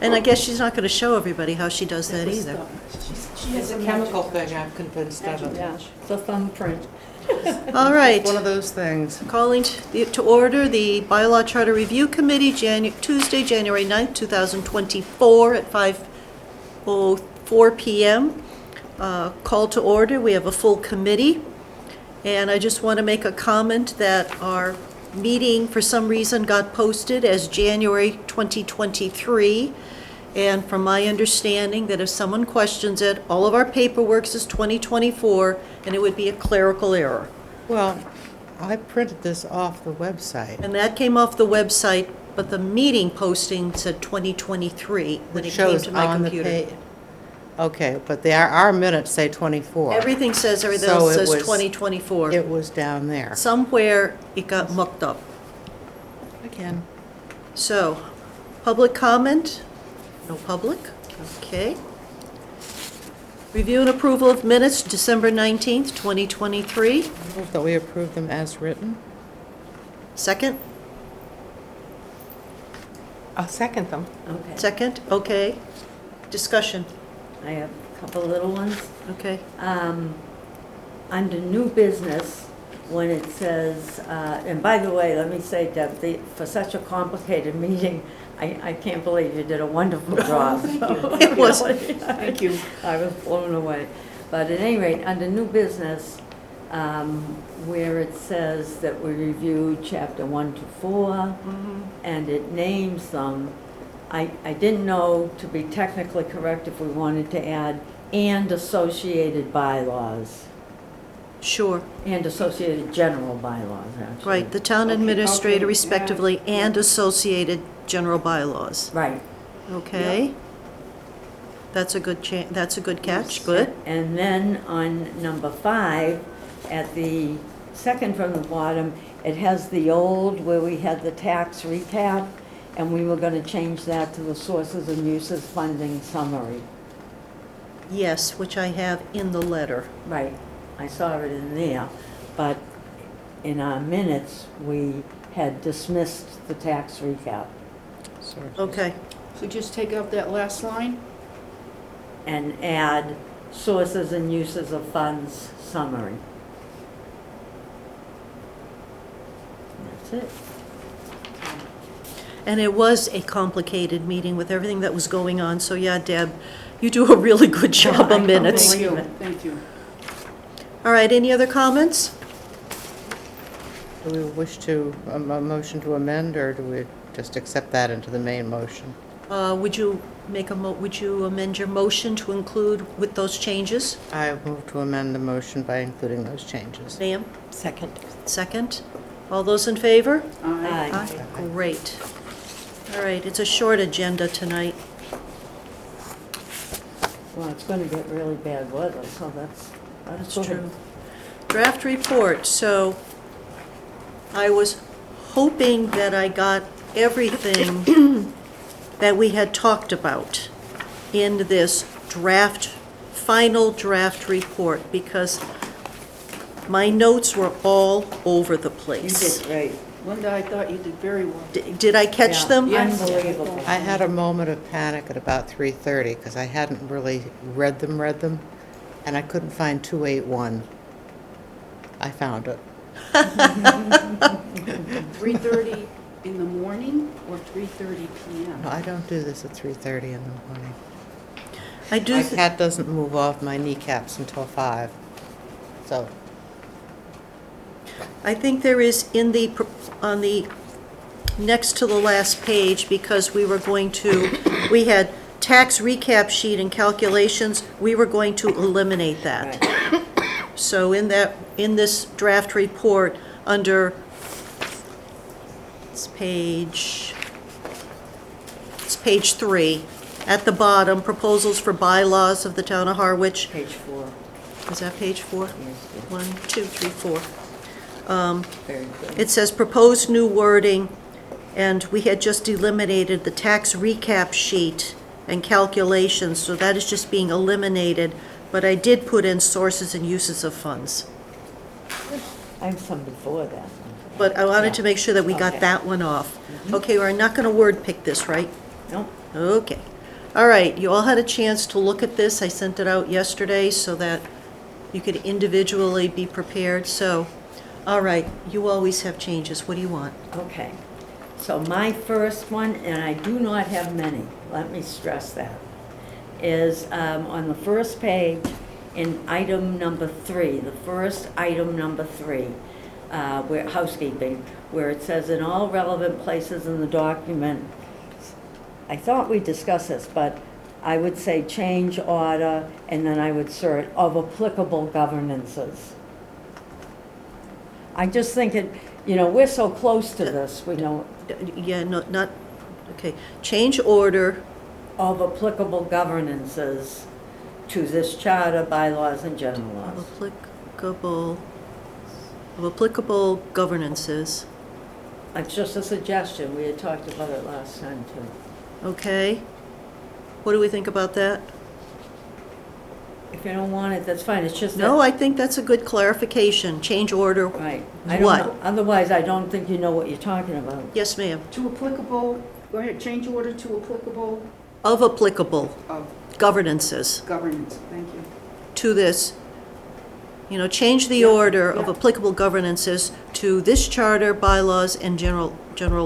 And I guess she's not going to show everybody how she does that either. She has a chemical thing, I'm convinced of it. Yeah, it's a thumbprint. All right. One of those things. Calling to order the Bylaw Charter Review Committee, Tuesday, January 9th, 2024 at 5:04 PM. Call to order. We have a full committee. And I just want to make a comment that our meeting, for some reason, got posted as January 2023. And from my understanding, that if someone questions it, all of our paperwork is 2024, and it would be a clerical error. Well, I printed this off the website. And that came off the website, but the meeting posting said 2023 when it came Shows to my on the computer. page. Okay, but our minutes say 24. Everything says, everything So else it says was- 2024. It was down there. Somewhere it got mucked up. Again. So, public comment? No public? Okay. Review and approval of minutes, December 19th, 2023. I move that we approve them as written. Second? I'll second them. Okay. Second? Okay. Discussion? I have a couple little ones. Okay. Under new business, when it says, and by the way, let me say, Deb, for such a complicated meeting, I can't believe you did a wonderful job. It was. Thank you. I was blown away. But at any rate, under new business, where it says that we reviewed chapter 1 to 4, and it names them, I didn't know, to be technically correct, if we wanted to add "and associated bylaws," Sure. and associated general bylaws, actually. Right, the town Okay, administrator yeah. respectively and associated general bylaws. Right. Okay? That's a good that's a good catch, good. And then on number 5, at the second from the bottom, it has the old where we had the tax recap, and we were going to change that to the sources and uses funding summary. Yes, which I have in the letter. Right, I saw it in there, but in our minutes, we had dismissed the tax recap Okay, So just take out that last line? and add sources and uses of funds summary. That's it. and it was a complicated meeting with everything that was going on, so yeah, Deb, you do a really good job of minutes. Thank you, thank you. All right, any other comments? Do we wish to, a motion to amend, or do we just accept that into the main motion? Would you amend your motion to include with those changes? I move to amend the motion by including those changes. Ma'am? Second. Second? All those in favor? Aye. Aye. Great. All right, it's a short agenda tonight. Well, it's going to get really bad weather, so that's That's true. Draft report, so I was hoping that I got everything that we had talked about in this final draft report, because my notes were all over the You place. did great. Linda, I thought you did very well. Did I catch Yeah. them? Yes. Unbelievable. I had a moment of panic at about 3:30 because I hadn't really read them, and I couldn't find 281. I found it. 3:30 in the morning or 3:30 PM? No, I don't do this at 3:30 in the morning. I do, My cat doesn't move off my kneecaps until 5, so. I think there is on the, next to the last page, because we had tax recap sheet and calculations, we were going to eliminate that. Right. So in this draft report, under, it's page 3, at the bottom, proposals for bylaws of the town of Harwich. Page 4. Is that page 4? Yes, yes. 1, 2, 3, 4. Very good. It says proposed new wording, and we had just eliminated the tax recap sheet and calculations, so that is just being eliminated, but I did put in sources and uses of funds. I have some before that. But I wanted to Yeah. make sure that we got Okay. that one off. Okay, we're not going to word pick this, right? Nope. Okay. All right, you all had a chance to look at this. I sent it out yesterday so that you could individually be prepared. So, all right, you always have changes. What do you want? Okay. So my first one, and I do not have many, let me stress that, is on the first page in item number 3, the first item number 3, where housekeeping, where it says in all relevant places in the document, I thought we discussed this, but I would say change order, and then I would insert of applicable governances. I just think it, we're so close to this, we don't, Yeah, no, not, okay. Change order of applicable governances to this charter, bylaws, and general laws. of applicable governances. It's just a suggestion, we had talked about it last time too. Okay. What do we think about that? If you don't want it, that's fine, it's just that. No, I think that's a good clarification. Change order. Right. I don't What? know. Otherwise, I don't think you know what you're talking about. Yes, ma'am. To applicable, go ahead, change order to applicable Of applicable of governances governance. Thank you. to this. Change the Yeah, order of yeah. applicable governances to this charter, bylaws, and general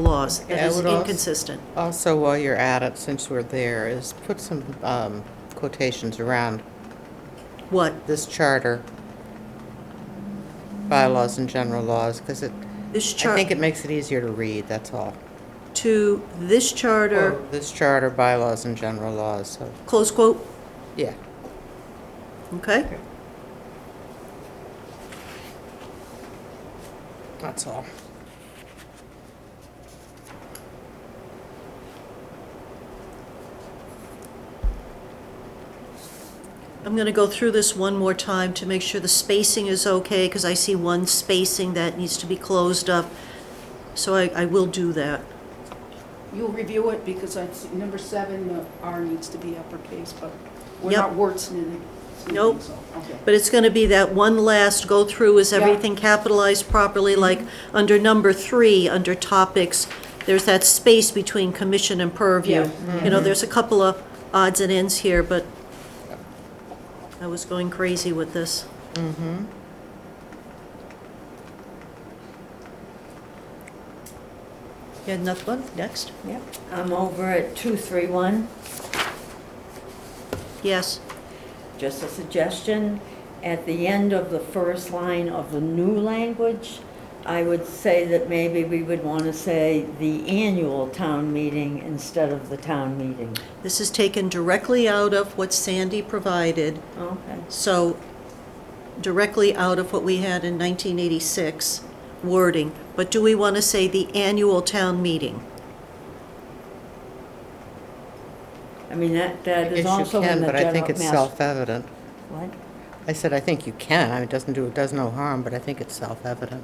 laws. That Yeah, I is would also- inconsistent. Also, while you're at it, since we're there, is put some quotations around What? this charter, bylaws and general laws, because This I chart, think it makes it easier to read, that's all. to this charter, This charter, bylaws and general laws, so, close quote, yeah. okay? That's all. I'm going to go through this one more time to make sure the spacing is okay, because I see one spacing that needs to be closed up. So I will do that. You'll review it because I see number 7, the R needs to be uppercase, but we're Yep. not wordsmithing. Nope. So, okay. But it's going to be that one last go through, is Yeah. everything capitalized properly? Like under number 3, under topics, there's that space between commission and purview. Yeah. There's a couple of odds and ends here, but I was going crazy with this. Mm-hmm. You had another one? Next? Yep. I'm over at 231. Yes. Just a suggestion, at the end of the first line of the new language, I would say that maybe we would want to say the annual town meeting instead of the town meeting. This is taken directly out of what Sandy provided. Okay. So directly out of what we had in 1986 wording. But do we want to say the annual town meeting? I mean, that I is guess also you in can, the but I general think it's mass. self-evident. What? I said, I think you can, I mean, it does no harm, but I think it's self-evident.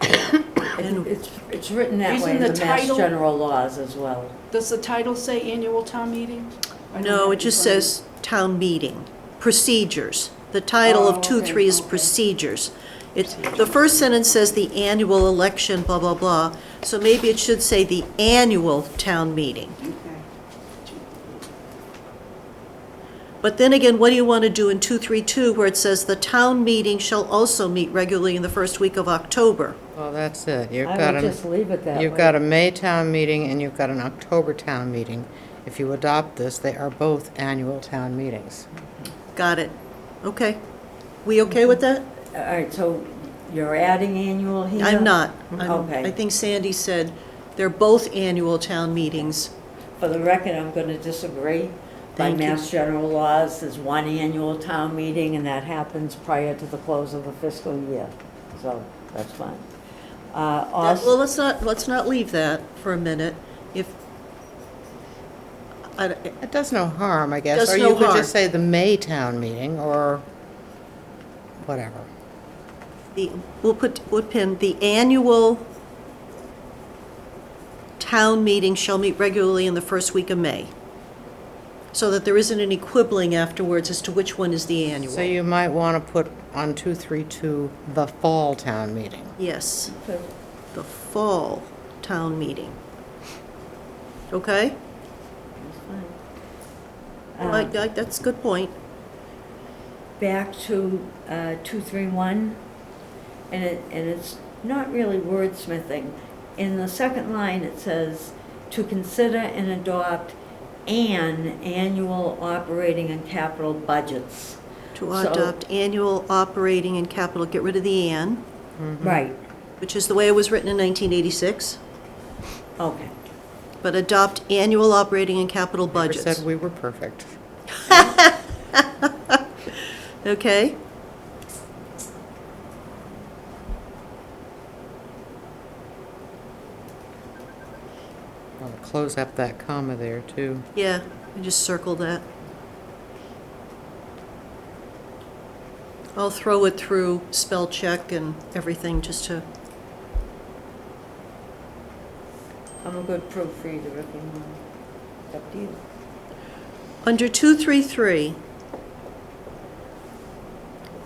And- It's written that way Isn't in the the mass title- general laws as well. Does the title say annual town meeting? I don't No, have it in just front of says town meeting, procedures. The title Oh, of 2.3 is okay. procedures. The first sentence says the annual election, blah, blah, blah. So maybe it should say the annual town meeting. me. Okay. But then again, what do you want to do in 232 where it says the town meeting shall also meet regularly in the first week of October? Well, that's it. I would just leave it that way. You've got a May town meeting and you've got an October town meeting. If you adopt this, they are both annual town meetings. Got it. Okay. We okay with that? All right, so you're adding annual here? I'm not. Okay. I think Sandy said they're both annual town meetings. For the record, I'm going to disagree. By Thank you. mass general laws, there's one annual town meeting, and that happens prior to the close of the fiscal year. So that's fine. Well, Also, let's not leave that for a minute. It does no harm, I guess. Does Or no you could harm. just say the May town meeting, or whatever. We'll pin the annual town meeting shall meet regularly in the first week of May. So that there isn't any quibbling afterwards as to which one is the annual. So you might want to put on 232, the fall town meeting. Yes, the fall town meeting. Okay? That's fine. That's a good point. Back to 231, and it's not really wordsmithing. In the second line, it says, "To consider and adopt an annual operating and capital budgets." To So- adopt annual operating and capital, get rid of the "and," Right, which is the way it was written in 1986, okay. but adopt annual operating and capital Never budgets. said we were perfect. Okay? I'll close up that comma there, too. Yeah, I just circled that. I'll throw it through spell check and everything just to, I'm a good proofreader if you want. It's up to you. under 233,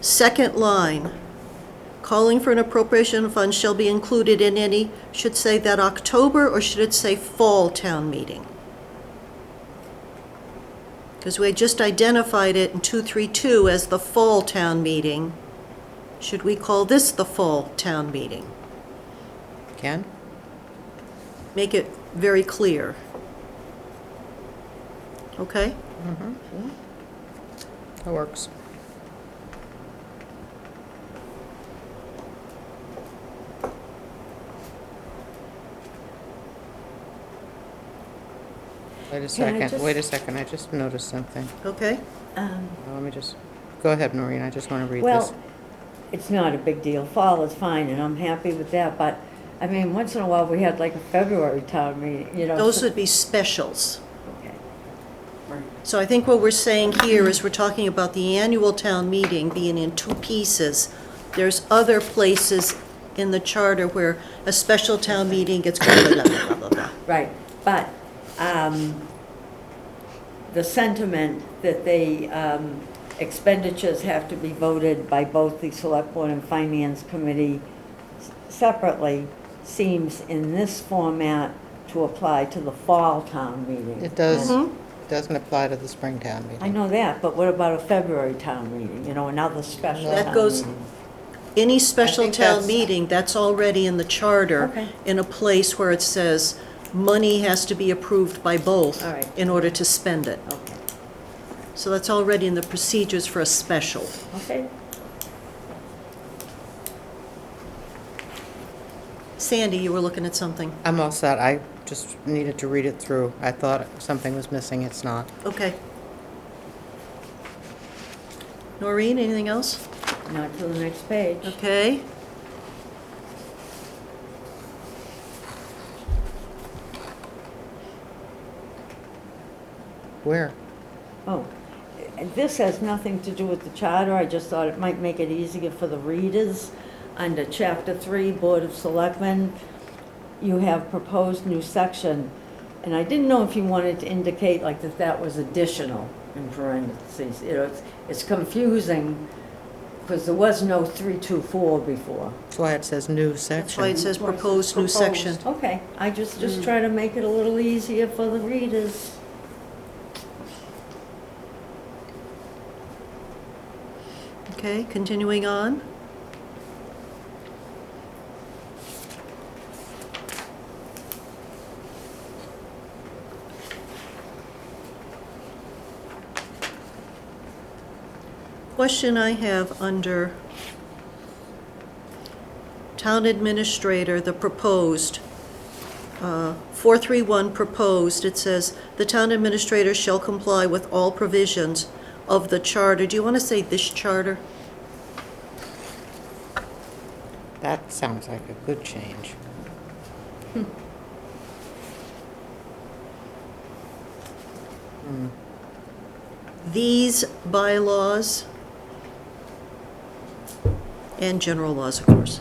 second line, calling for an appropriation of funds shall be included in any, should say that October, or should it say fall town meeting? Because we had just identified it in 232 as the fall town meeting. Should we call this the fall town meeting? Ken? Make it very clear. Okay? That works. Wait a second, I just noticed something. Okay? Let me just, go ahead, Noreen, I just want to read this. Well, it's not a big deal. Fall is fine, and I'm happy with that, but, I mean, once in a while, we had like a February town meeting, you know. Those so- would be specials. Okay. Right. So I think what we're saying here is we're talking about the annual town meeting being in two pieces. There's other places in the charter where a special town meeting gets blah, blah, blah, blah, blah, blah. Right, but the sentiment that the expenditures have to be voted by both the Select Board and Finance Committee separately seems in this format to apply to the fall town meeting. It does, Mhm. doesn't apply to the Springtown meeting. I know that, but what about a February town meeting, you know, another special That town goes- meeting? Any special think town that's- meeting, that's already in the charter, Okay. in a place where it says money has to be approved by both All right. in order to spend it. Okay, So that's already in the procedures for a special. okay. Sandy, you were looking at something. I'm all set, I just needed to read it through. I thought something was missing, it's not. Okay. Noreen, anything else? Not till the next page. Okay. Where? Oh, and this has nothing to do with the charter, I just thought it might make it easier for the readers. Under Chapter 3, Board of Selectmen, you have proposed new section, and I didn't know if you wanted to indicate like that was additional in parentheses. You know, it's confusing, because there was no 324 before. That's why it says new That's why section. it says proposed new section. Okay, I just try to make it a little easier for the readers. Okay, continuing on. Question I have under Town Administrator, the proposed, 431 proposed, it says, "The town administrator shall comply with all provisions of the charter." Do you want to say this charter? That sounds like a good change. These bylaws and general laws, of course.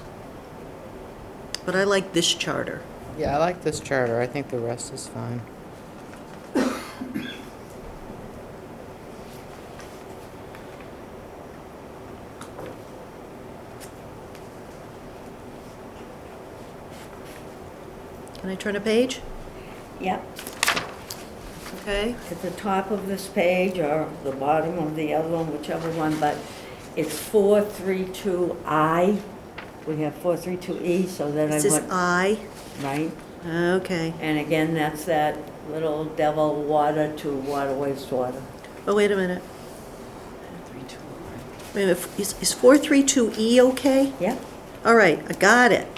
But I like this charter. Yeah, I like this charter, I think the rest is fine. Can I turn a page? Yep. Okay, at the top of this page or the bottom of the other one, whichever one, but it's 432I. We have 432E, so then I this is went, I, right? okay. And again, that's that little devil water to water wastewater. Oh, wait a minute. 3, 2, Wait a minute, is 432E okay? Yeah? All right, I got it.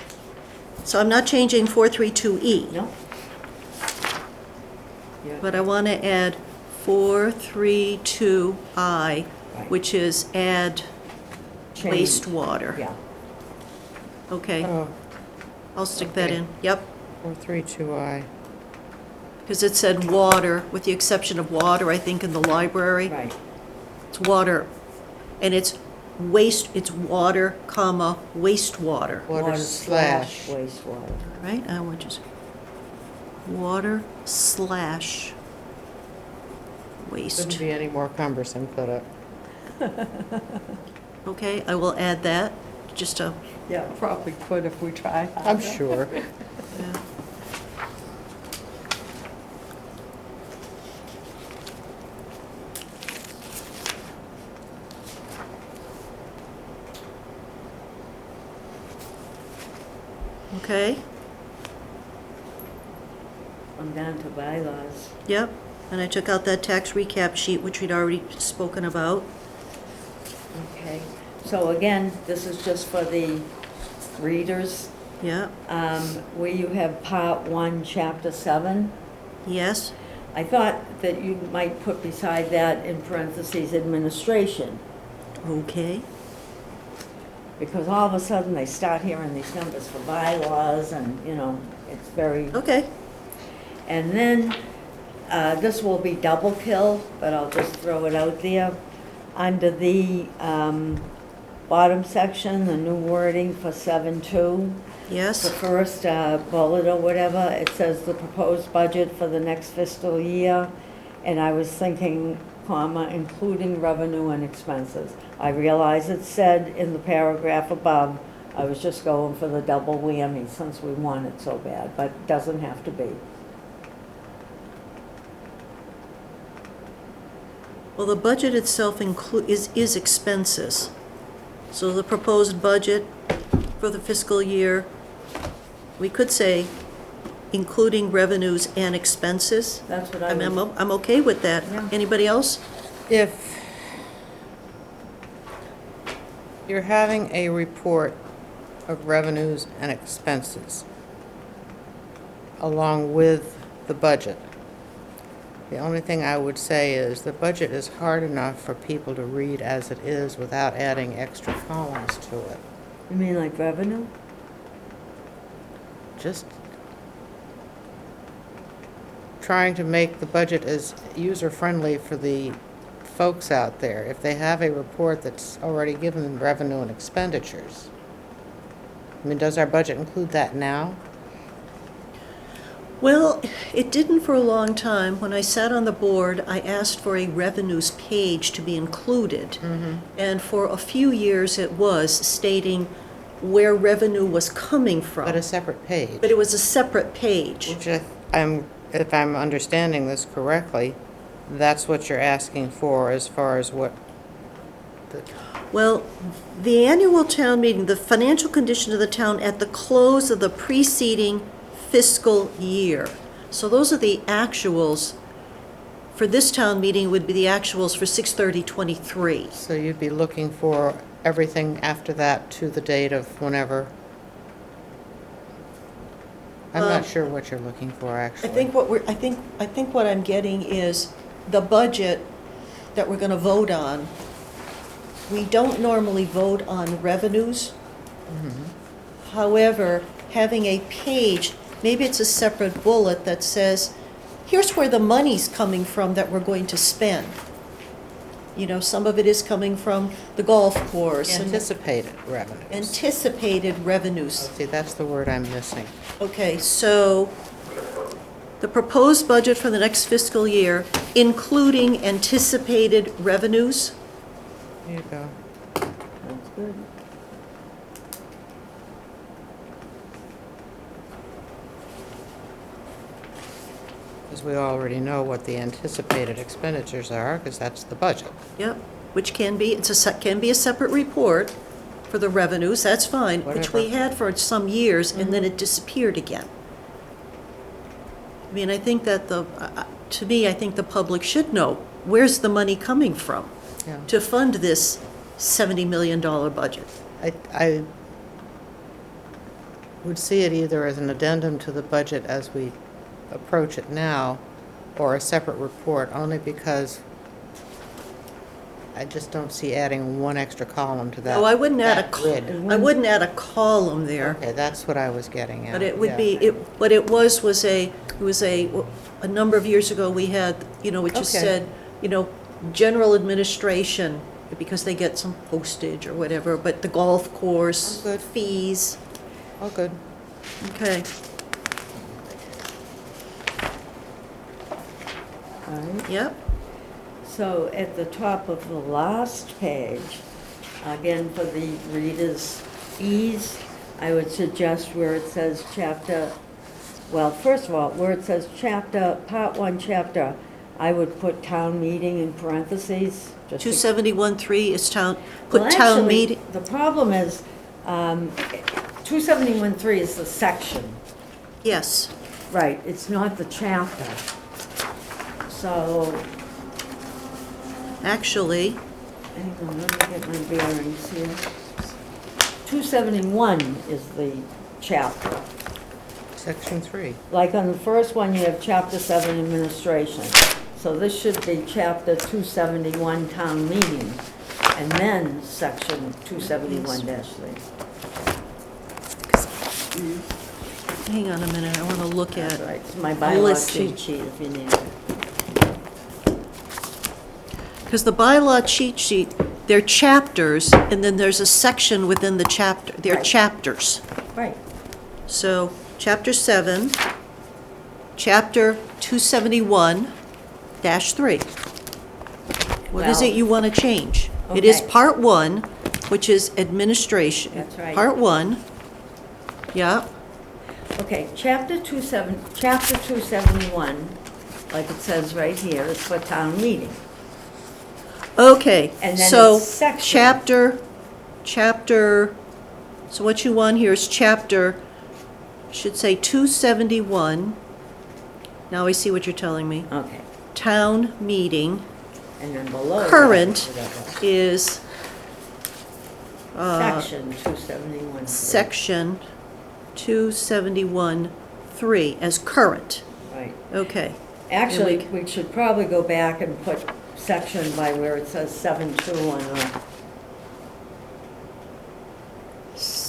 So I'm not changing 432E, No? Yeah. but I want to add 432I, Right. which is add Change. wastewater. Yeah. Okay, Oh, I'll stick that okay. in, yep. 432I. Because it said water, with the exception of water, I think, in the library. Right. It's water, and it's water, comma, wastewater, Water slash. wastewater. right? I want just water slash waste. Couldn't be any more cumbersome, could it? Okay, I will add that, just to, Yeah, probably could if we try. I'm sure. yeah. Okay, I'm down to bylaws. yep, and I took out that tax recap sheet, which we'd already spoken about. Okay. So again, this is just for the readers. Yeah, Where you have Part 1, Chapter 7. yes, I thought that you might put beside that in parentheses administration, okay, because all of a sudden they start hearing these numbers for bylaws and, you know, it's very, okay, and then this will be double kill, but I'll just throw it out there. Under the bottom section, the new wording for 7.2, the yes, first bullet or whatever, it says the proposed budget for the next fiscal year, and I was thinking, comma, including revenue and expenses. I realize it said in the paragraph above, I was just going for the double whammy since we want it so bad, but it doesn't have to be. well, the budget itself is expenses. So the proposed budget for the fiscal year, we could say, including revenues and expenses. That's what I was, I'm okay with that. Yeah. Anybody else? If you're having a report of revenues and expenses along with the budget, the only thing I would say is the budget is hard enough for people to read as it is without adding extra columns to it. you mean like revenue? Just trying to make the budget as user-friendly for the folks out there. If they have a report that's already given them revenue and expenditures. I mean, does our budget include that now? Well, it didn't for a long time. When I sat on the board, I asked for a revenues page to be included. And for a few years, it was stating where revenue was coming from. But a separate page? But it was a separate page. Which if I'm understanding this correctly, that's what you're asking for as far as what the, Well, the annual town meeting, the financial condition of the town at the close of the preceding fiscal year. So those are the actuals. For this town meeting would be the actuals for 6/30/23. so you'd be looking for everything after that to the date of whenever? I'm not sure what you're looking for, actually. I think what I'm getting is the budget that we're gonna vote on. We don't normally vote on revenues. However, having a page, maybe it's a separate bullet that says, here's where the money's coming from that we're going to spend. You know, some of it is coming from the golf course. and Anticipated revenues. Anticipated revenues. See, that's the word I'm missing. Okay, so the proposed budget for the next fiscal year, including anticipated revenues. There you go. That's good. Because we already know what the anticipated expenditures are, because that's the budget. Yep, which can be, can be a separate report for the revenues, that's fine, which we Whatever. had for some years, and then it disappeared again. I mean, I think that to me, I think the public should know, where's the money coming from Yeah. to fund this $70 million budget? I would see it either as an addendum to the budget as we approach it now, or a separate report, only because I just don't see adding one extra column to that. Oh, I wouldn't add that grid. I wouldn't add a column there. Okay, that's what I was getting at. But it would yeah. be, what it was a number of years ago, we had, it just Okay. said, general administration, because they get some postage or whatever, but the golf course, Oh, good. fees, Oh, good. okay. All right. Yep, So at the top of the last page, again, for the reader's ease, I would suggest where it says chapter, well, first of all, where it says chapter, part one chapter, I would put town meeting in parentheses. just to- 271.3 is Well, put town actually, meeting, The problem is, 271.3 is the section. yes. Right, it's not the chapter. So, Actually, hang on, let me get my bearings here. 271 is the chapter. Section 3. Like on the first one, you have Chapter 7 Administration. So this should be Chapter 271 Town Meeting, and then Section 271-3. hang on a minute, I want to look That's at, right, it's my bylaw listing. cheat sheet if you need it. because the bylaw cheat sheet, they're chapters, and then there's a section within the chapter, they're Right. chapters. Right. So, Chapter 7, Chapter 271-3. What is it Well, you want to change? It is okay. Part 1, which is administration. That's right. Part 1, yeah, Okay, Chapter 271, like it says right here, is for town meeting. okay. And then So, it's section. chapter, so what you want here is chapter, should say 271. Now I see what you're telling me. Okay, Town meeting and then below. that, Current. whatever. is Section 271. section 271-3 as current. Right. Okay. Actually, And we should probably go back and put section by where it says 7.2 on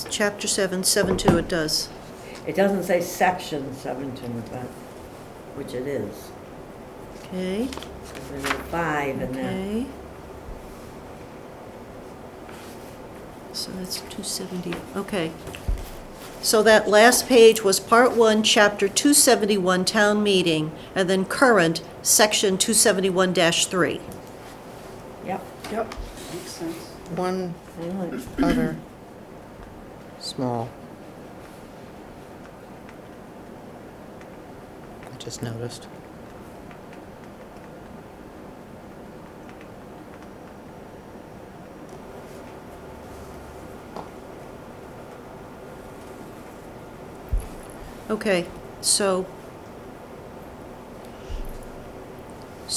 Chapter 772, it does. it doesn't say section 7.2, but, which it is. Okay, There's a 5 in there. okay. So that's 270, okay. So that last page was Part 1, Chapter 271, Town Meeting, and then current, Section 271-3. Yep. Yep, makes sense. One Hang on. other small. I just noticed. Okay, so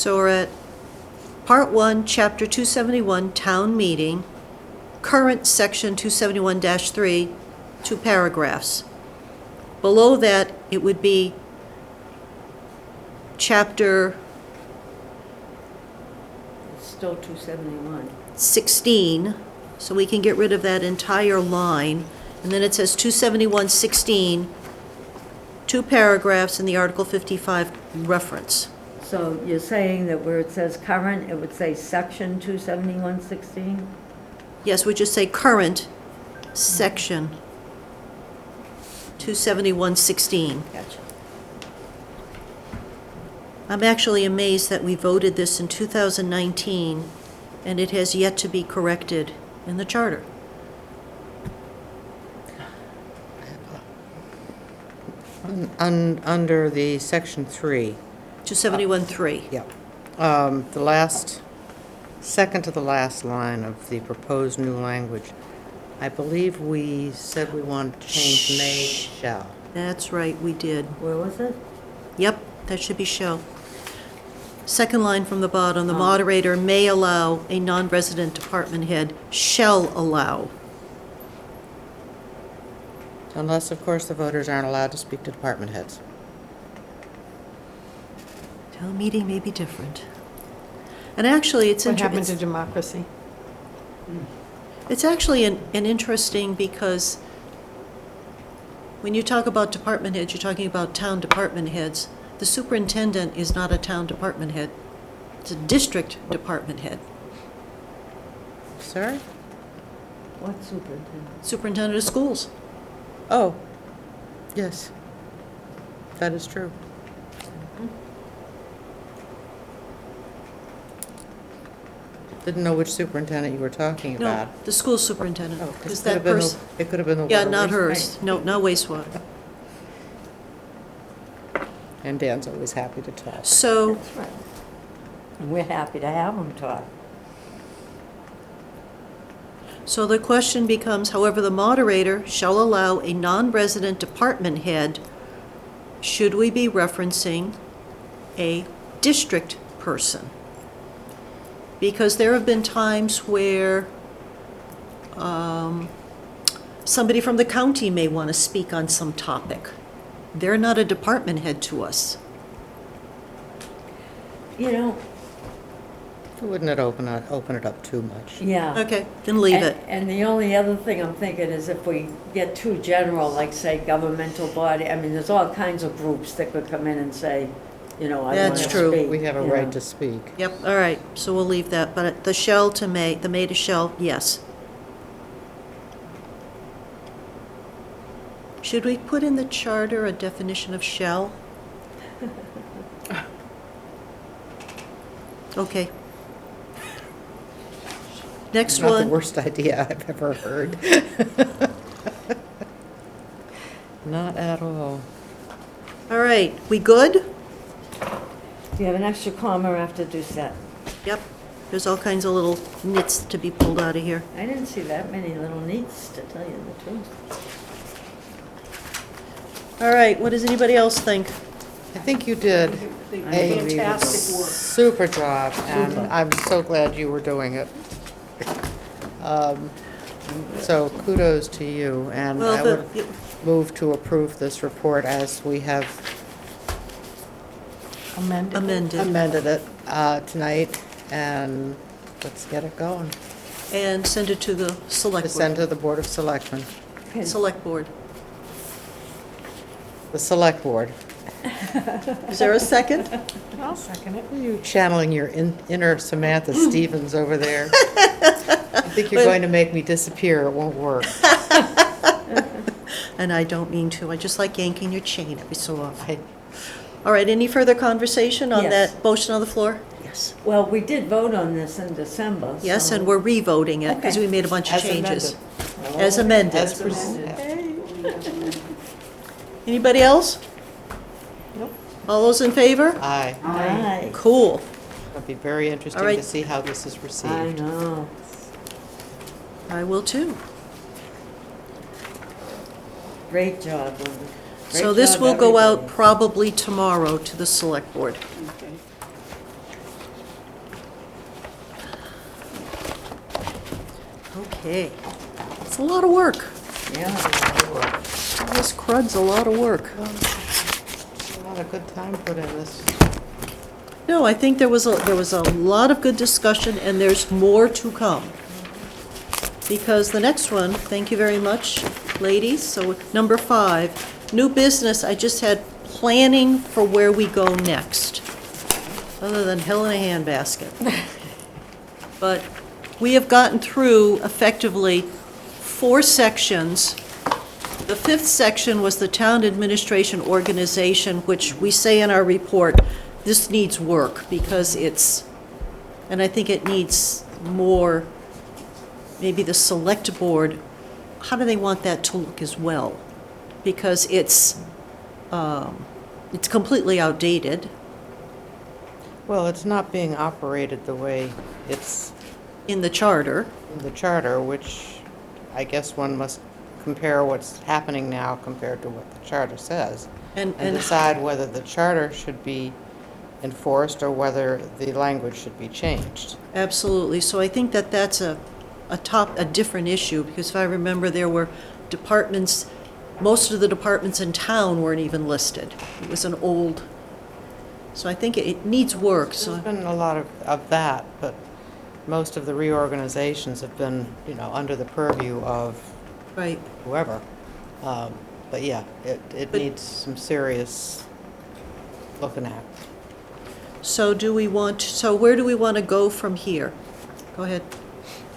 we're at Part 1, Chapter 271, Town Meeting, current Section 271-3, 2 paragraphs. Below that, it would be Chapter It's still 271. 16, so we can get rid of that entire line. And then it says 271-16, 2 paragraphs in the Article 55 reference. So you're saying that where it says current, it would say section 271.16? Yes, we just say current section 271-16. Gotcha. I'm actually amazed that we voted this in 2019, and it has yet to be corrected in the charter. Under the section 3, 271-3. Yep. The second to the last line of the proposed new language, I believe we said we wanted to change may, shall. That's right, we did. Where was it? Yep, that should be shall. Second line from the bottom, the Oh. moderator may allow a non-resident department head, shall allow. Unless, of course, the voters aren't allowed to speak to department heads. Town meeting may be different. And actually, it's What happened to interesting. democracy? It's actually an interesting because when you talk about department heads, you're talking about town department heads. The superintendent is not a town department head. It's a district department head. Sorry? What superintendent? Superintendent of schools. Oh, yes. That is true. Didn't know which superintendent you were talking No, about. the school superintendent. Oh, 'cause Because it could that have been the- person, It could have been the yeah, water not waste- hers. No, not wastewater. And Dan's always happy to talk. So, That's right. And we're happy to have them talk. so the question becomes, however, the moderator shall allow a non-resident department head, should we be referencing a district person? Because there have been times where somebody from the county may want to speak on some topic. They're not a department head to us. You know, Wouldn't it open it up too much? yeah. Okay, then leave it. And the only other thing I'm thinking is if we get too general, like say governmental body, I mean, there's all kinds of groups that could come in and say, you know, I want to That's speak. true. We have a you right know. to speak. Yep, all right, so we'll leave that, but the shall to may, the may to shall, yes. Should we put in the charter a definition of shall? Okay. Next Not the one, worst idea I've ever heard. Not at all. all right, we good? You have an extra comma after Doucette. Yep, there's all kinds of little nits to be pulled out of here. I didn't see that many little neats, to tell you the truth. All right, what does anybody else think? I think you did They did a fantastic work. super job, and I'm so glad you were doing it. So kudos to you, and I Well, would move to approve this report as we have amended, amended it tonight, and let's get it going. and send it to the To select send board. to the Board of Selectmen. Select board. The Select Board. Is there a second? I'll second it. Are you channeling your inner Samantha Stevens over there? I think you're going to make me disappear. It won't work. And I don't mean to, I just like yanking your chain every so often. I- All right, any further conversation on Yes. that motion on the floor? Yes. Well, we did vote on this in December. Yes, so- and we're re-voting it because Okay. we made a bunch of As changes. amended. As amended. As presented. Anybody else? Nope. All those in favor? Aye. Aye. Cool. It'll be very interesting All right. to see how this is I received. know. I will too. Great job, Linda. Great So this job, will go out everybody. probably tomorrow to the select board. Okay. Okay. It's a lot of work. Yeah. All this crud's a lot of work. A lot of good time put in this. No, I think there was a lot of good discussion, and there's more to come. Because the next one, thank you very much, ladies, so number 5, new business, I just had planning for where we go next, other than hell in a handbasket. But we have gotten through effectively 4 sections. The 5th section was the town administration organization, which we say in our report, this needs work because and I think it needs more, maybe the select board, how do they want that to look as well? Because it's completely outdated. Well, it's not being operated the way it's in the charter. in the charter, which I guess one must compare what's happening now compared to what the charter says, and And decide whether the charter should be enforced or whether the language should be changed. absolutely. So I think that that's a different issue, because if I remember, there were departments, most of the departments in town weren't even listed. It was an old, so I think it needs work, There's so, been a lot of that, but most of the reorganizations have been, under the purview of right. whoever. But yeah, it But- needs some serious looking at. So so where do we want to go from here? Go ahead.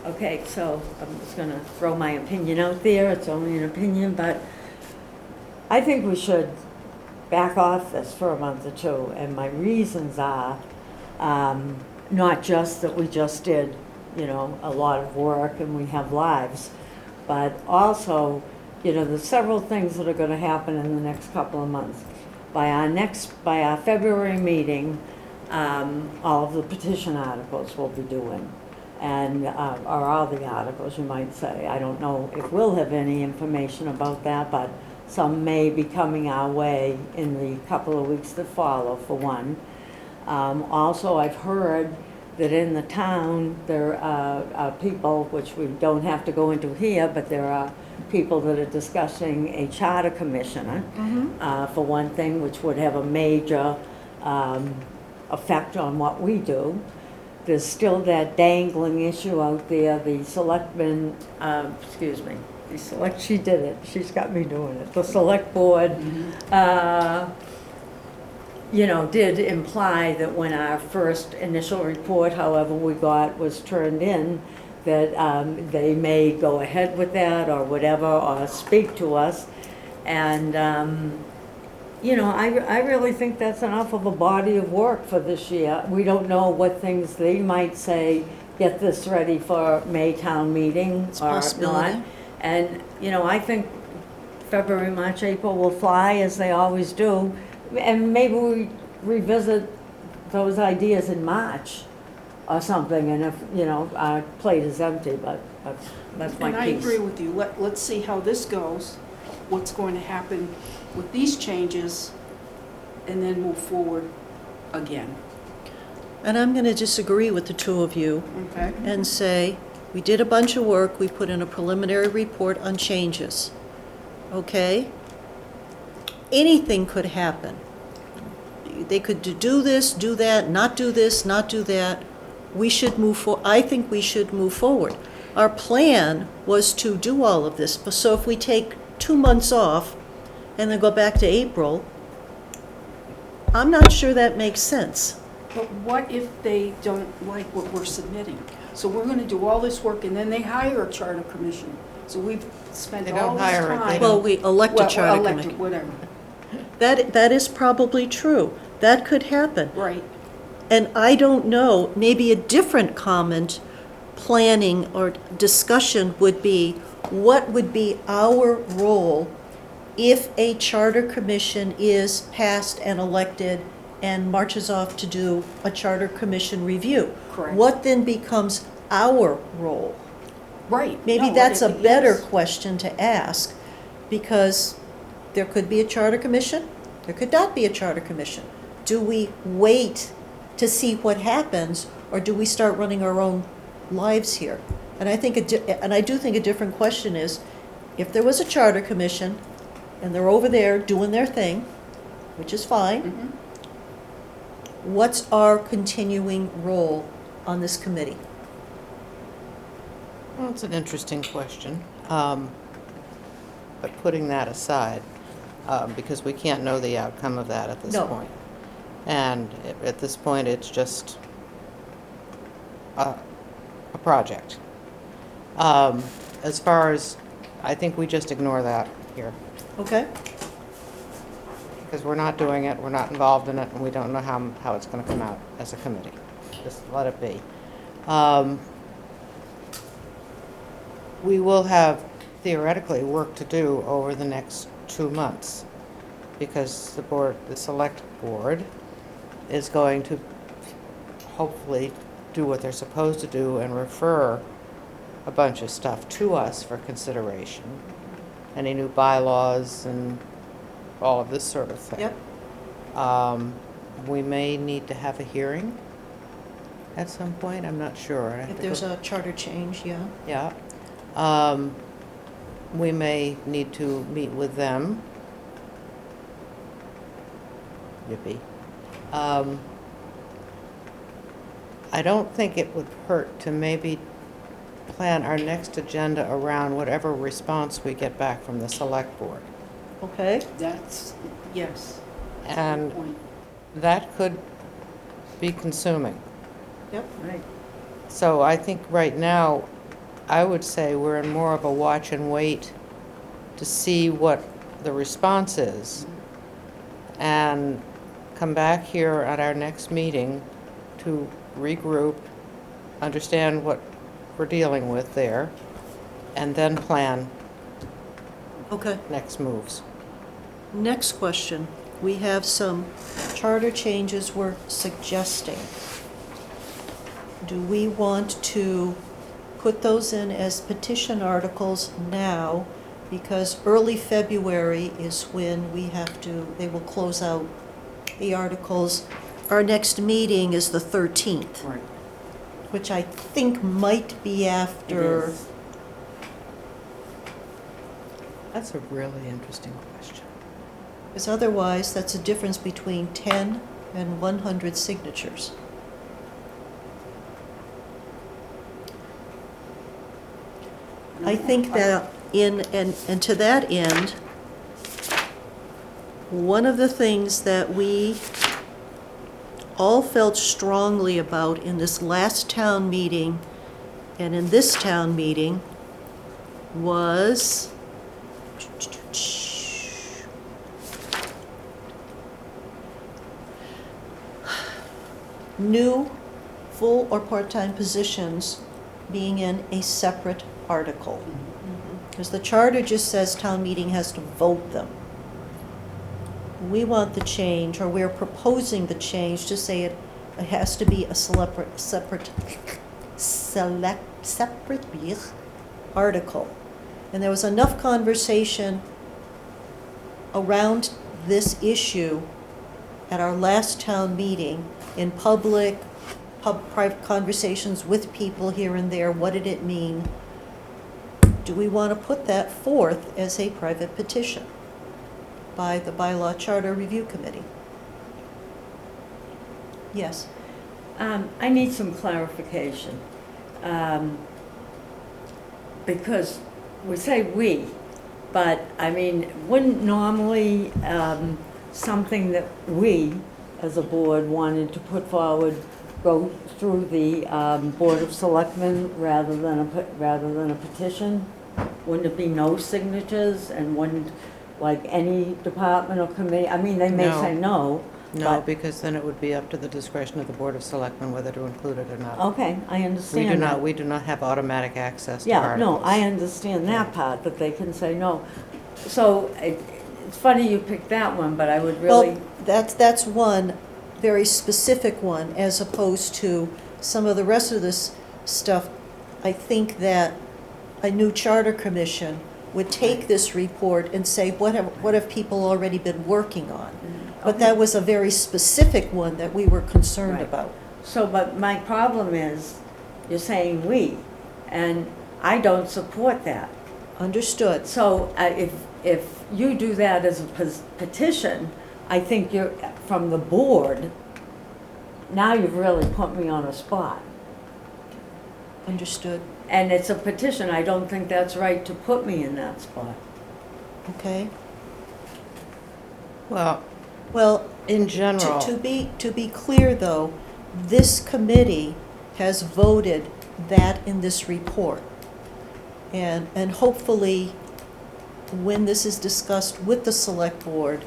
Okay, so I'm just gonna throw my opinion out there, it's only an opinion, but I think we should back off this for a month or two, and my reasons are, not just that we just did, a lot of work and we have lives, but also, there's several things that are gonna happen in the next couple of months. By our February meeting, all of the petition articles will be doing, and, or all the articles, you might say. I don't know if we'll have any information about that, but some may be coming our way in the couple of weeks that follow, for one. Also, I've heard that in the town, there are people, which we don't have to go into here, but there are people that are discussing a charter commissioner, for one thing, which would have a major effect on what we do. There's still that dangling issue out there, the selectmen, she did it, she's got me doing it. The select board, did imply that when our first initial report, however we got, was turned in, that they may go ahead with that or whatever, or speak to us. And, I really think that's enough of a body of work for this year. We don't know what things they might say, get this ready for May town meeting It's a or possibility. not. And, I think February, March, April will fly as they always do. And maybe we revisit those ideas in March or something, and if, our plate is empty, but that's my And piece. I agree with you. Let's see how this goes, what's going to happen with these changes, and then move forward again. And I'm going to disagree with the two of you Okay? and say, we did a bunch of work, we put in a preliminary report on changes. Okay? Anything could happen. They could do this, do that, not do this, not do that. We should I think we should move forward. Our plan was to do all of this, so if we take 2 months off and then go back to April, I'm not sure that makes sense. But what if they don't like what we're submitting? So we're gonna do all this work, and then they hire a charter commission. So we've spent They all don't this hire it, they time. Well, we elect a Well, charter elected, committee. whatever, That is probably true. That could happen. right. And I don't know, maybe a different comment, planning or discussion would be, what would be our role if a charter commission is passed and elected and marches off to do a charter commission review? Correct. What then becomes our role? Right. Maybe No, that's a it better is. question to ask, because there could be a charter commission, there could not be a charter commission. Do we wait to see what happens, or do we start running our own lives here? And I do think a different question is, if there was a charter commission and they're over there doing their thing, which is fine, Mhm. what's our continuing role on this committee? Well, it's an interesting question. But putting that aside, because we can't know the outcome of that at this No. point. And at this point, it's just a project. As far as, I think we just ignore that here, Okay? because we're not doing it, we're not involved in it, and we don't know how it's going to come out as a committee. Just let it be. We will have theoretically work to do over the next 2 months, because the select board is going to hopefully do what they're supposed to do and refer a bunch of stuff to us for consideration. Any new bylaws and all of this sort of thing. Yep. We may need to have a hearing at some point, I'm not sure. If there's a charter change, yeah. Yeah. We may need to meet with them. Yippee. I don't think it would hurt to maybe plan our next agenda around whatever response we get back from the select board. Okay, That's, yes. And Good point. that could be consuming. yep. Right. So I think right now, I would say we're in more of a watch and wait to see what the response is, and come back here at our next meeting to regroup, understand what we're dealing with there, and then plan Okay. next moves. Next question. We have some charter changes we're suggesting. Do we want to put those in as petition articles now? Because early February is when we have to, they will close out the articles. Our next meeting is the 13th, Right. which I think might be after. It is. That's a really interesting question. Because otherwise, that's a difference between 10 and 100 signatures. I think that and to that end, one of the things that we all felt strongly about in this last town meeting and in this town meeting was new full or part-time positions being in a separate article. Because the charter just says town meeting has to vote them. We want the change, or we're proposing the change to say it has to be a separate article. And there was enough conversation around this issue at our last town meeting, in public, private conversations with people here and there. What did it mean? Do we want to put that forth as a private petition by the Bylaw Charter Review Committee? Yes. I need some clarification. Because we say we, but I mean, wouldn't normally something that we, as a board, wanted to put forward go through the Board of Selectmen rather than a petition? Wouldn't it be no signatures, and wouldn't, like, any department or committee, I mean, they may No. say no. No, But- because then it would be up to the discretion of the Board of Selectmen whether to include it or not. Okay, I understand that. We do not have automatic access to Yeah, articles. no, I understand that part, that they can say no. So, it's funny you picked that one, but I would really, Well, that's one very specific one, as opposed to some of the rest of this stuff. I think that a new charter commission would take this report and say, what have people already been working on? But that was a very specific one that we were concerned Right. about. so, but my problem is, you're saying we, and I don't support that. Understood. So, if you do that as a petition, I think you're, from the board, now you've really put me on a spot. Understood. And it's a petition, I don't think that's right to put me in that spot. Okay. Well, Well, in general, to be clear, though, this committee has voted that in this report. And hopefully, when this is discussed with the select board,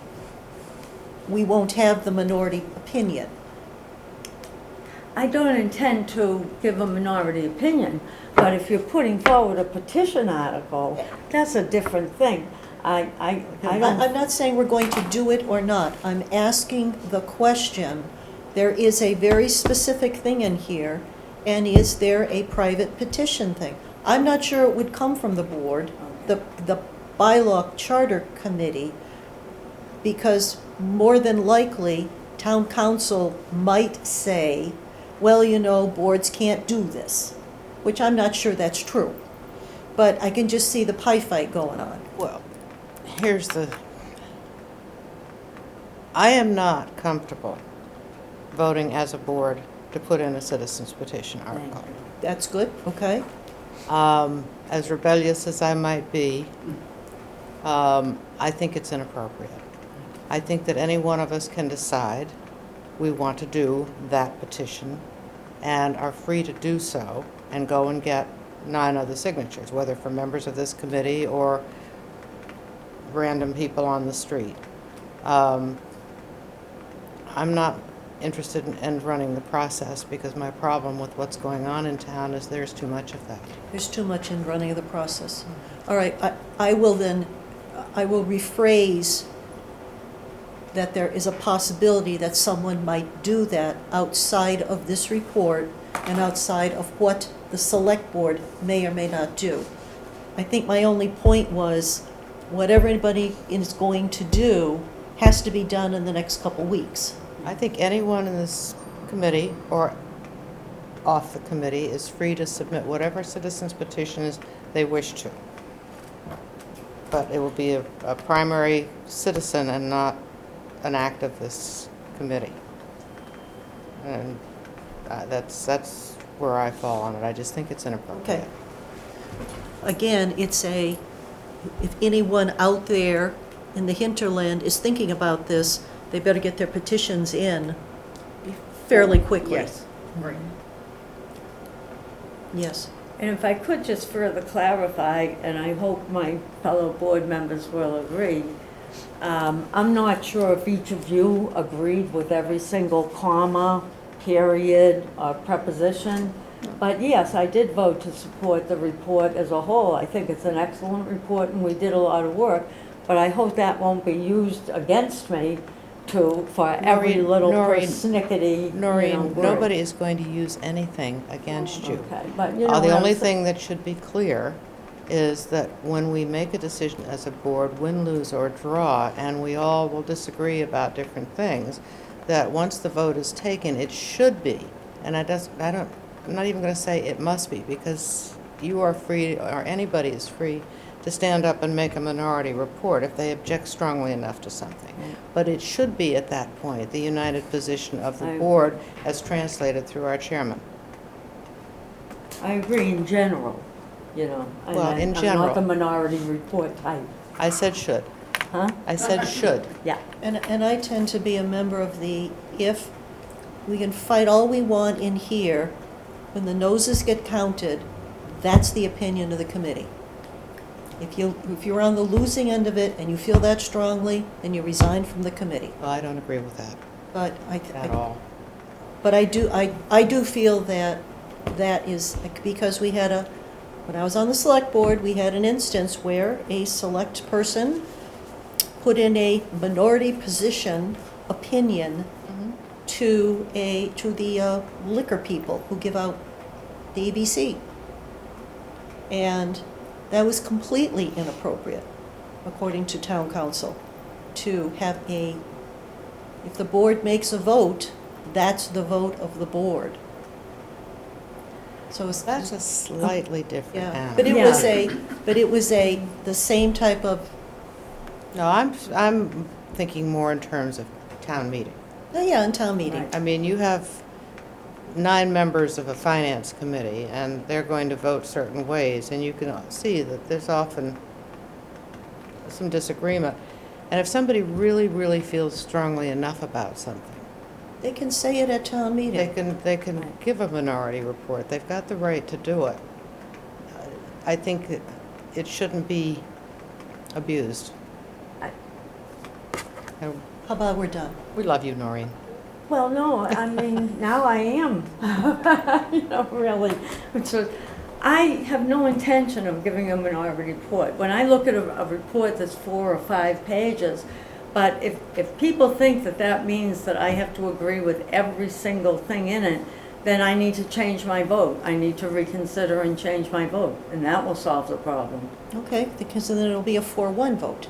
we won't have the minority opinion. I don't intend to give a minority opinion, but if you're putting forward a petition article, that's a different thing. I I'm don't, not saying we're going to do it or not. I'm asking the question there is a very specific thing in here, and is there a private petition thing? I'm not sure it would come from the board, the bylaw charter committee, because more than likely, town council might say, well, you know, boards can't do this, which I'm not sure that's true. But I can just see the pie fight going on. Well, I am not comfortable voting as a board to put in a citizens petition article. That's good, okay? As rebellious as I might be, I think it's inappropriate. I think that any one of us can decide we want to do that petition and are free to do so and go and get 9 other signatures, whether from members of this committee or random people on the street. I'm not interested in running the process because my problem with what's going on in town is there's too much of that. There's too much in running of the process. All right, I will rephrase that there is a possibility that someone might do that outside of this report and outside of what the select board may or may not do. I think my only point was, whatever anybody is going to do has to be done in the next couple weeks. I think anyone in this committee or off the committee is free to submit whatever citizens petitions they wish to. But it will be a primary citizen and not an act of this committee. And that's where I fall on it. I just think it's inappropriate. Okay. Again, if anyone out there in the hinterland is thinking about this, they better get their petitions in fairly quickly. Yes, right. Yes. And if I could just further clarify, and I hope my fellow board members will agree, I'm not sure if each of you agreed with every single comma, period, or preposition, but yes, I did vote to support the report as a whole. I think it's an excellent report and we did a lot of work, but I hope that won't be used against me for every little Noreen, persnickety, Noreen, word. nobody is going to use anything against you. Okay, but you know The what only I'm saying. thing that should be clear is that when we make a decision as a board, win, lose, or draw, and we all will disagree about different things, that once the vote is taken, it should be, and I'm not even going to say it must be, because you are free, or anybody is free, to stand up and make a minority report if they object strongly enough to something. Right. But it should be, at that point, the united position of the I agree. board as translated through our chairman. I agree in general, and Well, in I'm general. not the minority report type, I said should. huh? I said should. Yeah. And I tend to be a member of if we can fight all we want in here, when the noses get counted, that's the opinion of the committee. If you're on the losing end of it and you feel that strongly, then you resign from the committee. Well, I don't agree with that But at all. But I do feel that is, because when I was on the select board, we had an instance where a select person put in a minority position opinion to the liquor people who give out the ABC. And that was completely inappropriate, according to town council, to have if the board makes a vote, that's the vote of the board. So That's a slightly different yeah, animal. but it was the same type of, No, I'm thinking more in terms of town meeting. oh yeah, in town meeting. Right. I mean, you have 9 members of a finance committee, and they're going to vote certain ways, and you can see that there's often some disagreement. And if somebody really, really feels strongly enough about something, They can say it at town meeting. they can give a minority report. They've got the right to do it. I think it shouldn't be abused. And How about we're done? we love you, Noreen. Well, no, I mean, now I am, really. So I have no intention of giving a minority report. When I look at a report that's 4 or 5 pages, But if people think that that means that I have to agree with every single thing in it, then I need to change my vote. I need to reconsider and change my vote, and that will solve the problem. Okay, because then it'll be a 4-1 vote.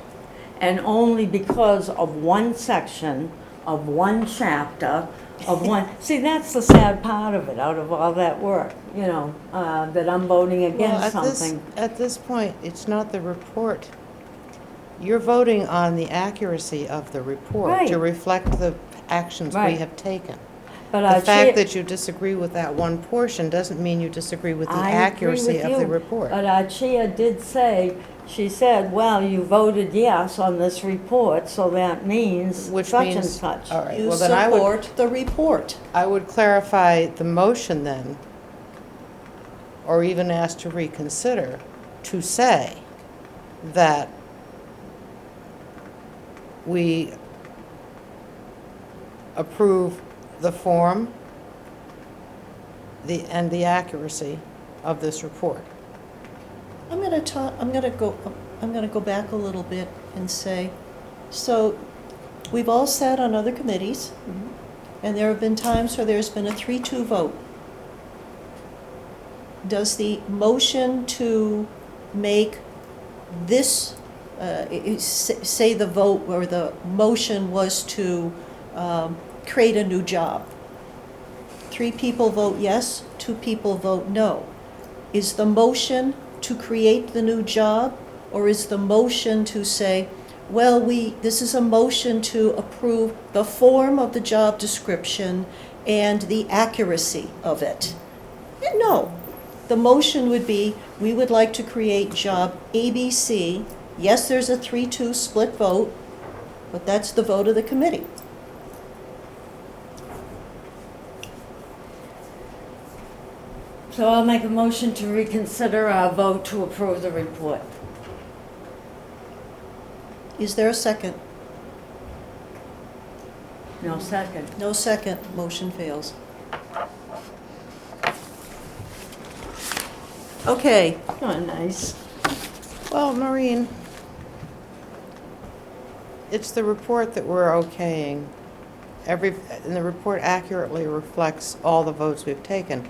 And only because of one section, of one chapter, of one, see, that's the sad part of it, out of all that work, you know, that I'm voting against something. At this point, it's not the report. You're voting on the accuracy of the report Right. to reflect the actions we Right. have taken. But The our fact chair- that you disagree with that one portion doesn't mean you disagree with the I agree accuracy with of the you, report. But our chair did say, she said, well, you voted yes on this report, so that means Which such and means- such. all right. You Well, then I would- support the report. I would clarify the motion then, or even ask to reconsider, to say that we approve the form and the accuracy of this report. I'm gonna go back a little bit and say, so we've all sat on other committees, and there have been times where there's been a 3-2 vote. Does the motion to make this, say the vote or the motion was to create a new job? 3 people vote yes, 2 people vote no. Is the motion to create the new job, or is the motion to say, well, this is a motion to approve the form of the job description and the accuracy of it? No. The motion would be, we would like to create job ABC. Yes, there's a 3-2 split vote, but that's the vote of the committee. So I'll make a motion to reconsider our vote to approve the report. Is there a second? No second. No second, motion fails. Okay, Oh, nice. Well, Maureen, it's the report that we're okaying. And the report accurately reflects all the votes we've taken.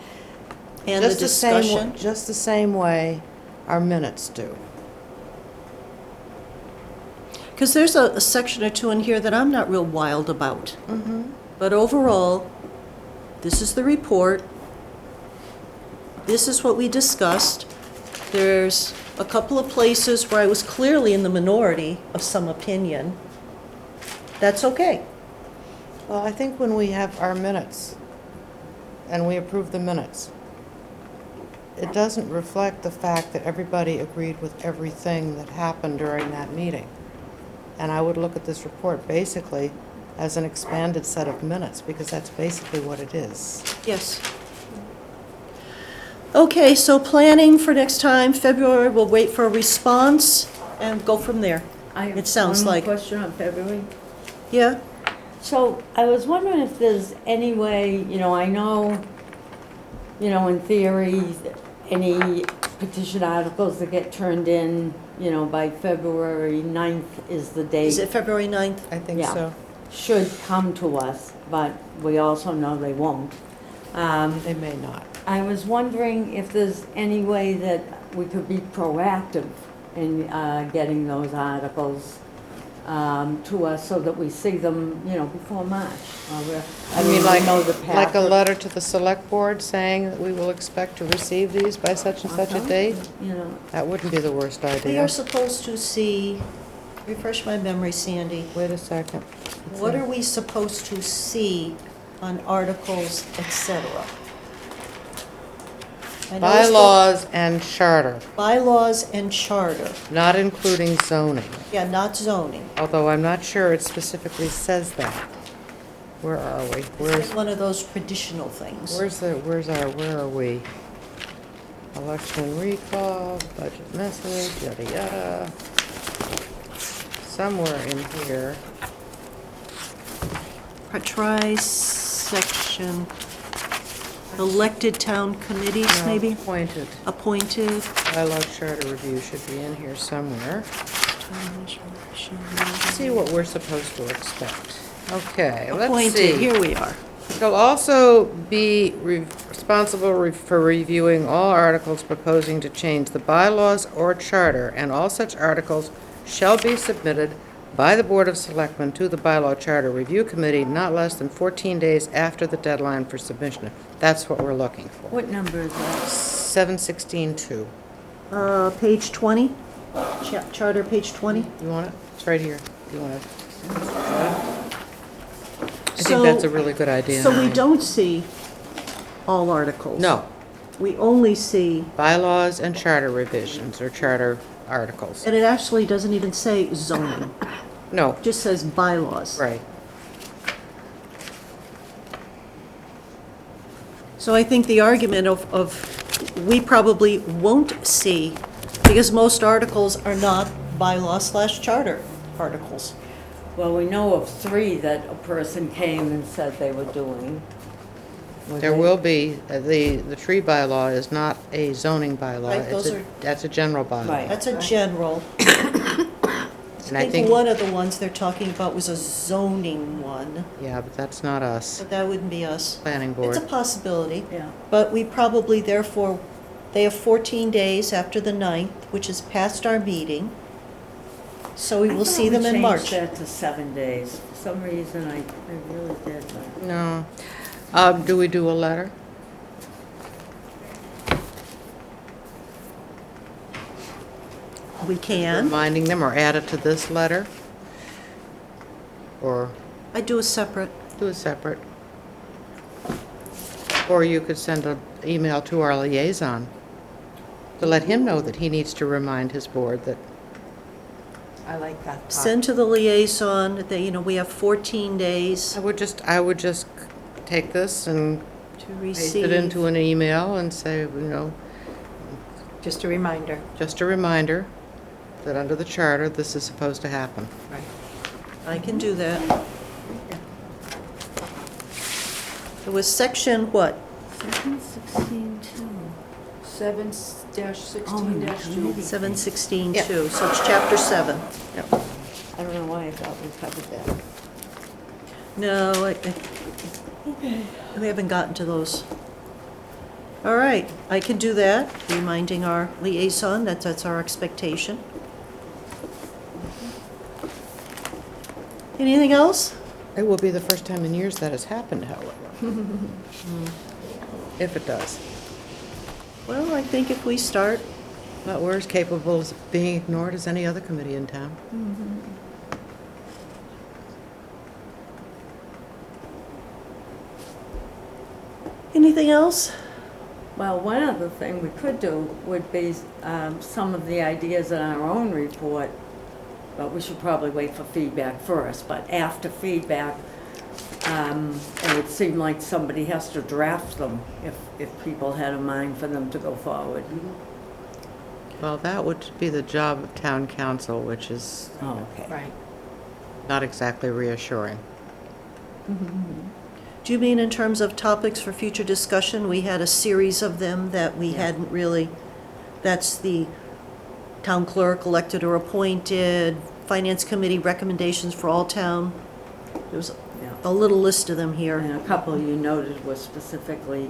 and the Just the same discussion. Just the same way our minutes do. Because there's a section or two in here that I'm not real wild about. Mm-hmm. But overall, this is the report. This is what we discussed. There's a couple of places where I was clearly in the minority of some opinion. That's okay. Well, I think when we have our minutes and we approve the minutes, it doesn't reflect the fact that everybody agreed with everything that happened during that meeting. And I would look at this report basically as an expanded set of minutes, because that's basically what it is. Yes. Okay, so planning for next time, February, we'll wait for a response and go from there. It sounds One more like. question on February. Yeah? So I was wondering if there's any way, you know, I know, you know, in theory, any petition articles that get turned in, you know, by February 9th is the date. Is it February 9th? I think Yeah. so. Should come to us, but we also know they won't. They may not. I was wondering if there's any way that we could be proactive in getting those articles to us so that we see them, you know, before March. I mean, I know the path. Like a letter to the select board saying that we will expect to receive these by such and such a date? You know, That wouldn't be the worst We idea. are supposed to see, refresh my memory, Sandy. Wait a second. What are we supposed to see on articles, et cetera? I know it's the Bylaws and charter, Bylaws and charter. not including zoning, Yeah, not zoning. although I'm not sure it specifically says that. Where are we? It's one of those traditional things. Where are we? Election recall, budget message, yada yada. Somewhere in here. Try section, elected town committees, No, maybe? Appointed. Appointed. Bylaw charter review should be in here somewhere. See what we're supposed to expect. Okay, let's Appointed, see. here we are. Shall also be responsible for reviewing all articles proposing to change the bylaws or charter, and all such articles shall be submitted by the Board of Selectmen to the Bylaw Charter Review Committee not less than 14 days after the deadline for submission. That's what we're looking for. What number is that? 716-2. Page 20, charter page 20. You want it? It's right here. You want it? I So- think that's a really good idea. So we don't see all articles? No, We only see, bylaws and charter revisions or charter articles. and it actually doesn't even say zoning, No, it just says bylaws. right. So I think the argument of we probably won't see, because most articles are not bylaw/charter articles. Well, we know of 3 that a person came and said they were doing. Were There they? will be, the tree bylaw is not a zoning bylaw. Right, It's those a- are- That's a general bylaw. Right. That's a general. And I think one of the ones they're talking about was a zoning one, Yeah, but that's not us, but that wouldn't be us. planning It's board. a possibility, Yeah. but we probably therefore, they have 14 days after the 9th, which is past our meeting. So we will see them in March. I thought we changed that to 7 days. For some reason, I really did, but. No. Do we do a letter? We can. Reminding them or add it to this letter? Or I do a separate. do it separate? Or you could send an email to our liaison to let him know that he needs to remind his board that, I like that part. Send to the liaison that, we have 14 days I would just take this and to paste it into receive. an email and say, Just a reminder. just a reminder that under the charter, this is supposed to happen. Right. I can do that. It was section what? 716-2. 7-16-2. 716-2, so it's chapter 7. I don't know why I thought we covered that. No, we haven't gotten to those. All right, I can do that, reminding our liaison that that's our expectation. Anything else? It will be the first time in years that has happened, however. If it does. Well, I think if we start, But we're as capable of being ignored as any other committee in town. anything else? Well, one other thing we could do would be some of the ideas in our own report, but we should probably wait for feedback first. But after feedback, it would seem like somebody has to draft them if people had a mind for them to go forward. Well, that would be the job of town council, which is Oh, okay. Right. not exactly reassuring. Do you mean in terms of topics for future discussion? We had a series of them that we hadn't really, that's the town clerk elected or appointed, finance committee recommendations for all town. There's Yeah. a little list of them here. And a couple you noted were specifically.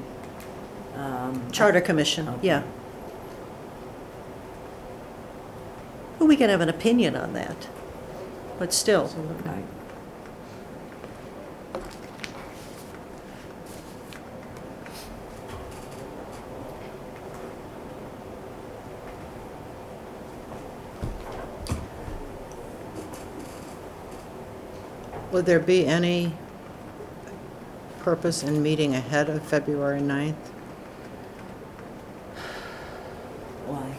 Charter commission, Okay. yeah. Well, we can have an opinion on that, but still. Right. Would there be any purpose in meeting ahead of February 9th? Why?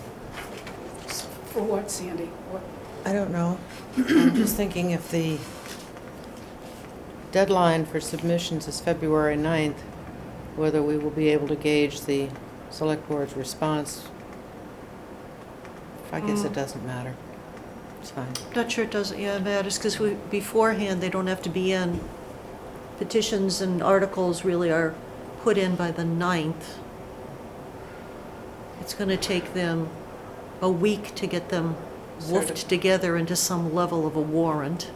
For what, Sandy? What? I don't know. I'm just thinking if the deadline for submissions is February 9th, whether we will be able to gauge the select board's response. I guess it doesn't matter. It's fine. Not sure it doesn't, yeah, matters, because beforehand, they don't have to be in. Petitions and articles really are put in by the 9th. It's gonna take them a week to get them woofed together into some level of a warrant.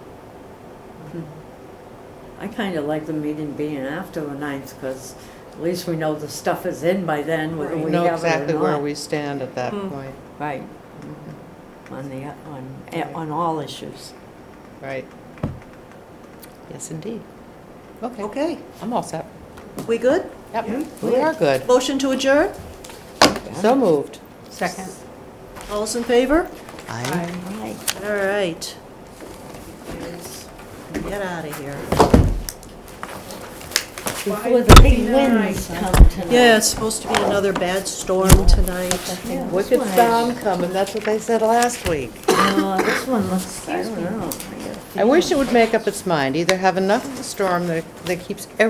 I kind of like the meeting being after the 9th, because at least we know the stuff is in by then, whether Right. we Know have it or exactly where not. we stand at that Mm. point. Right, on all issues. Right. Yes, indeed. Okay, Okay, I'm all set. we good? Yep, we are good. Motion to adjourn? So moved. Second. All's in favor? Aye. Right. All right. Get out of here. Before the big winds come tonight. Yeah, it's supposed to be another bad storm tonight. Yeah, this Wicked one storm coming, that's what they said last week. This one looks, I don't know. I wish it would make up its mind, either have enough of the storm that keeps every